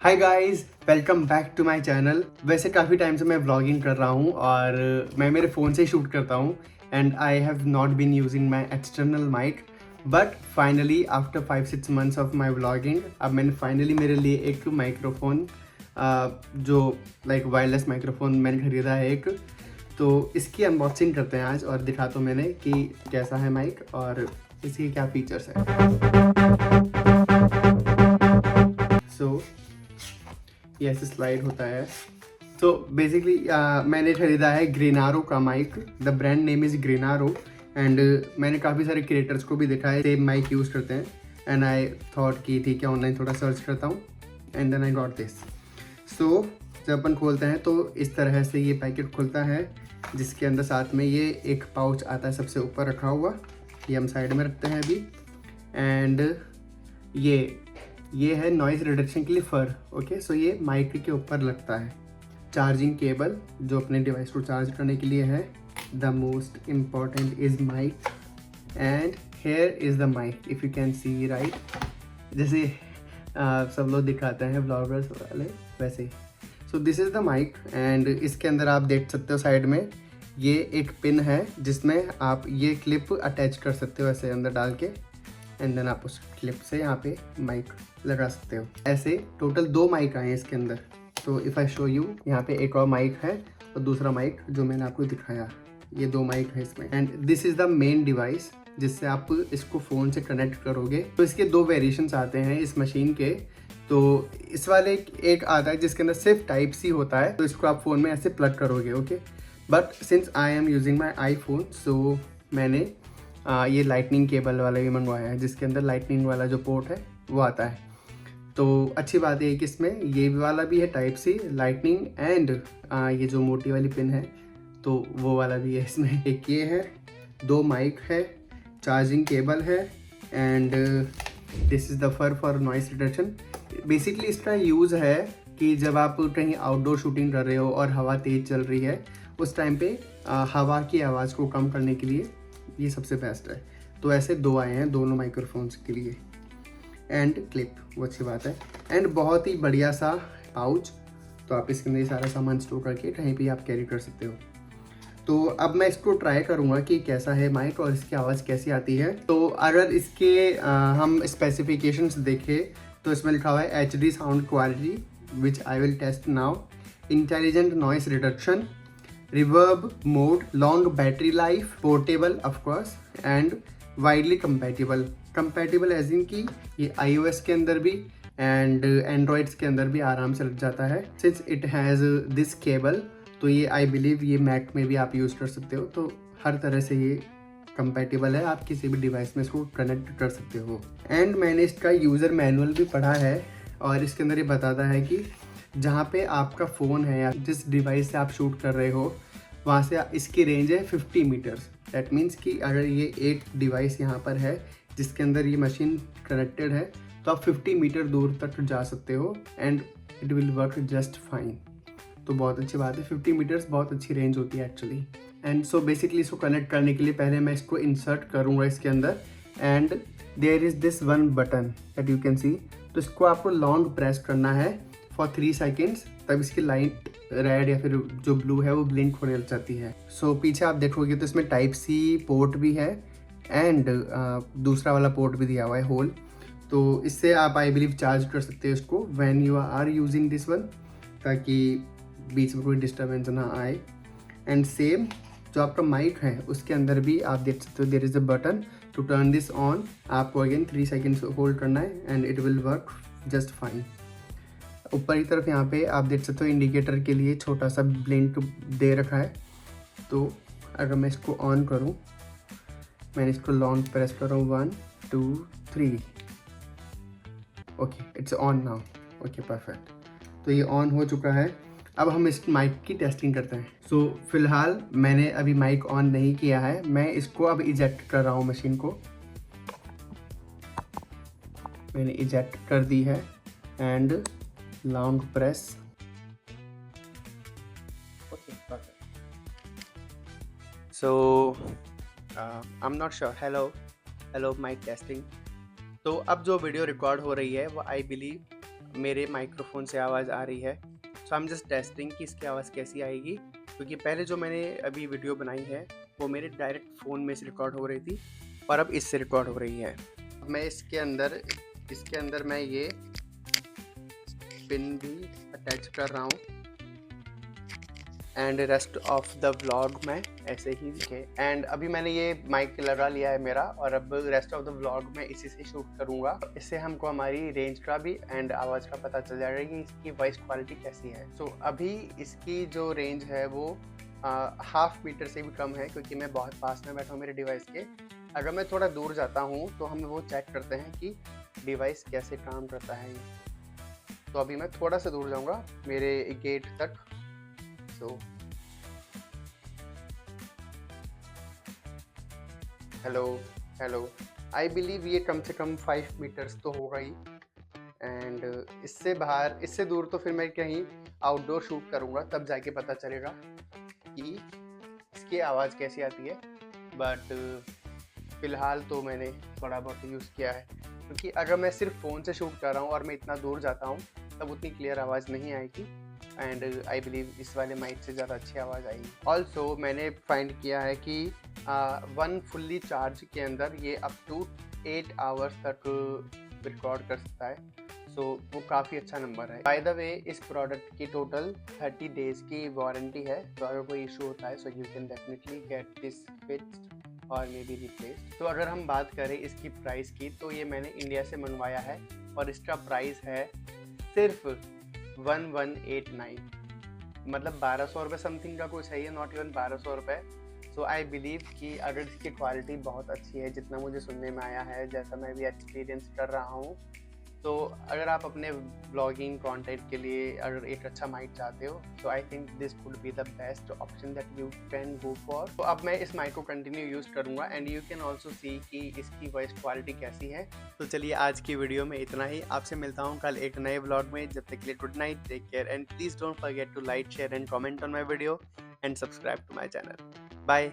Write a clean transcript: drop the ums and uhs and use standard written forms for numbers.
Hi guys, welcome back to my channel. वैसे काफ़ी time से मैं व्लॉगिंग कर रहा हूँ और मैं मेरे फ़ोन से ही शूट करता हूँ and I have not been using my external mic, but finally after 5-6 months of my vlogging अब मैंने फाइनली मेरे लिए एक माइक्रोफोन जो लाइक वायरलेस माइक्रोफोन मैंने ख़रीदा है एक। तो इसकी अनबॉक्सिंग करते हैं आज और दिखाता हूँ मैंने कि कैसा है माइक और इसके क्या फीचर्स हैं। सो ये ऐसे स्लाइड होता है। तो बेसिकली मैंने खरीदा है ग्रेनारो का mic. The brand name is Granaro and मैंने काफ़ी सारे क्रिएटर्स को भी देखा है सेम माइक यूज़ करते हैं एंड आई थॉट कि ठीक है ऑनलाइन थोड़ा सर्च करता हूँ and then I got this. So जब अपन खोलते हैं तो इस तरह से ये पैकेट खुलता है, जिसके अंदर साथ में ये एक पाउच आता है सबसे ऊपर रखा हुआ। ये हम साइड में रखते हैं अभी। एंड ये है नॉइज़ रिडक्शन के लिए फर। ओके, सो ये माइक के ऊपर लगता है। चार्जिंग केबल जो अपने डिवाइस को चार्ज करने के लिए है। The most important is mic and here is the mic if you can see right, जैसे सब लोग दिखाते हैं ब्लॉगर्स वाले वैसे। So this is the mic and इसके अंदर आप देख सकते हो साइड में ये एक पिन है जिसमें आप ये क्लिप अटैच कर सकते हो ऐसे अंदर डाल के एंड देन आप उस क्लिप से यहाँ पे माइक लगा सकते हो। ऐसे टोटल 2 माइक आए हैं इसके अंदर। तो इफ़ आई शो यू, यहाँ पे एक और माइक है और दूसरा माइक जो मैंने आपको दिखाया, ये 2 माइक है इसमें। And this is the main device जिससे आप इसको फ़ोन से कनेक्ट करोगे। तो इसके 2 वेरिएशंस आते हैं इस मशीन के। तो इस वाले एक आता है जिसके अंदर सिर्फ टाइप सी होता है, तो इसको आप फ़ोन में ऐसे प्लग करोगे। Okay, but since I am using my iPhone so मैंने ये लाइटनिंग केबल वाला भी मंगवाया है जिसके अंदर लाइटनिंग वाला जो पोर्ट है वो आता है। तो अच्छी बात है कि इसमें ये वाला भी है टाइप सी लाइटनिंग एंड ये जो मोटी वाली पिन है तो वो वाला भी है इसमें। एक ये है, 2 माइक है, चार्जिंग केबल है and this is the fur for noise reduction. Basically इसका यूज़ है कि जब आप कहीं आउटडोर शूटिंग कर रहे हो और हवा तेज़ चल रही है उस टाइम पे हवा की आवाज़ को कम करने के लिए ये सबसे बेस्ट है। तो ऐसे 2 आए हैं दोनों माइक्रोफोन्स के लिए एंड क्लिप, वो अच्छी बात है। एंड बहुत ही बढ़िया सा पाउच, तो आप इसके अंदर ये सारा सामान स्टोर करके कहीं भी आप कैरी कर सकते हो। तो अब मैं इसको ट्राई करूँगा कि कैसा है माइक और इसकी आवाज़ कैसी आती है। तो अगर इसके हम स्पेसिफिकेशंस देखें तो इसमें लिखा हुआ है HD sound quality which I will test now, intelligent noise reduction, reverb mode, long battery life, portable of course and widely compatible as in कि ये iOS के अंदर भी एंड एंड्रॉयड्स के अंदर भी आराम से लग जाता है। Since it has this cable तो ये आई बिलीव ये मैक में भी आप यूज़ कर सकते हो। तो हर तरह से ये कंपैटिबल है, आप किसी भी डिवाइस में इसको कनेक्ट कर सकते हो। एंड मैंने इसका यूज़र मैनुअल भी पढ़ा है और इसके अंदर ये बताता है कि जहाँ पे आपका फ़ोन है या जिस डिवाइस से आप शूट कर रहे हो वहाँ से इसकी रेंज है 50 मीटर्स। दैट मीन्स कि अगर ये एक डिवाइस यहाँ पर है जिसके अंदर ये मशीन कनेक्टेड है तो आप 50 मीटर दूर तक जा सकते हो and it will work just fine. तो बहुत अच्छी बात है, 50 मीटर्स बहुत अच्छी रेंज होती है एक्चुअली। एंड सो बेसिकली इसको कनेक्ट करने के लिए पहले मैं इसको इंसर्ट करूँगा इसके अंदर and there is this one button that you can see. तो इसको आपको लॉन्ग प्रेस करना है फॉर 3 सेकेंड्स, तब इसकी लाइट रेड या फिर जो ब्लू है वो ब्लिंक होने लग जाती है। सो पीछे आप देखोगे तो इसमें टाइप सी पोर्ट भी है एंड दूसरा वाला पोर्ट भी दिया हुआ है होल। तो इससे आप आई बिलीव चार्ज कर सकते हो इसको when you are using this one, ताकि बीच में कोई डिस्टर्बेंस ना आए। एंड सेम जो आपका माइक है उसके अंदर भी आप देख सकते हो there is a button to turn this on. आपको अगेन 3 सेकेंड्स होल्ड करना है and it will work just fine. ऊपर की तरफ यहाँ पे आप देख सकते हो इंडिकेटर के लिए छोटा सा ब्लिंक दे रखा है। तो अगर मैं इसको ऑन करूँ, मैंने इसको लॉन्ग प्रेस कर रहा हूँ 1 2 3, okay it's on now. Okay perfect, तो ये ऑन हो चुका है। अब हम इस माइक की टेस्टिंग करते हैं। सो फिलहाल मैंने अभी माइक ऑन नहीं किया है, मैं इसको अब इजेक्ट कर रहा हूँ मशीन को। मैंने इजेक्ट कर दी है and long press. Okay perfect. So I am not sure. Hello mic testing. तो अब जो वीडियो रिकॉर्ड हो रही है वो आई बिलीव मेरे माइक्रोफोन से आवाज़ आ रही है। सो आई एम जस्ट टेस्टिंग कि इसकी आवाज़ कैसी आएगी, क्योंकि पहले जो मैंने अभी वीडियो बनाई है वो मेरे डायरेक्ट फ़ोन में से रिकॉर्ड हो रही थी और अब इससे रिकॉर्ड हो रही है। मैं इसके अंदर मैं ये पिन भी अटैच कर रहा हूँ and rest of the vlog में ऐसे ही दिखे। एंड अभी मैंने ये माइक लगा लिया है मेरा और अब रेस्ट ऑफ द व्लॉग में इसी से शूट करूँगा। इससे हमको हमारी रेंज का भी एंड आवाज़ का पता चल जाएगा कि इसकी वॉइस क्वालिटी कैसी है। सो अभी इसकी जो रेंज है वो 1/2 मीटर से भी कम है, क्योंकि मैं बहुत पास में बैठा हूँ मेरे डिवाइस के। अगर मैं थोड़ा दूर जाता हूँ तो हम वो चेक करते हैं कि डिवाइस कैसे काम करता है। तो अभी मैं थोड़ा सा दूर जाऊँगा मेरे गेट तक। सो हेलो आई बिलीव ये कम से कम 5 मीटर्स तो होगा ही। एंड इससे दूर तो फिर मैं कहीं आउटडोर शूट करूँगा, तब जाके पता चलेगा कि इसकी आवाज़ कैसी आती है। बट फ़िलहाल तो मैंने थोड़ा बहुत यूज़ किया है, क्योंकि अगर मैं सिर्फ फ़ोन से शूट कर रहा हूँ और मैं इतना दूर जाता हूँ तब उतनी क्लियर आवाज़ नहीं आएगी। एंड आई बिलीव इस वाले माइक से ज़्यादा अच्छी आवाज़ आएगी। ऑल्सो मैंने फाइंड किया है कि 1 फुल्ली चार्ज के अंदर ये अप टू 8 आवर्स तक रिकॉर्ड कर सकता है। सो वो काफ़ी अच्छा नंबर है। बाय द वे इस प्रोडक्ट की टोटल 30 डेज़ की वारंटी है, तो अगर कोई इशू होता है so you can definitely get this fixed और मे बी रिप्लेस्ड। तो अगर हम बात करें इसकी प्राइस की, तो ये मैंने इंडिया से मंगवाया है और इसका प्राइस है सिर्फ 1189, मतलब 1200 रुपये समथिंग का कुछ है ये, नॉट इवन 1200 रुपये। सो आई बिलीव कि अगर इसकी क्वालिटी बहुत अच्छी है, जितना मुझे सुनने में आया है, जैसा मैं भी एक्सपीरियंस कर रहा हूँ, तो अगर आप अपने ब्लॉगिंग कंटेंट के लिए अगर एक अच्छा माइक चाहते हो, तो I think this would be the best option that you can go for. तो अब मैं इस माइक को कंटिन्यू यूज़ करूँगा and you can also see कि इसकी वॉइस क्वालिटी कैसी है। तो चलिए आज की वीडियो में इतना ही। आपसे मिलता हूँ कल एक नए ब्लॉग में। जब तक के लिए good night, take care and please don't forget to like, share and comment on my video and subscribe to my channel. Bye.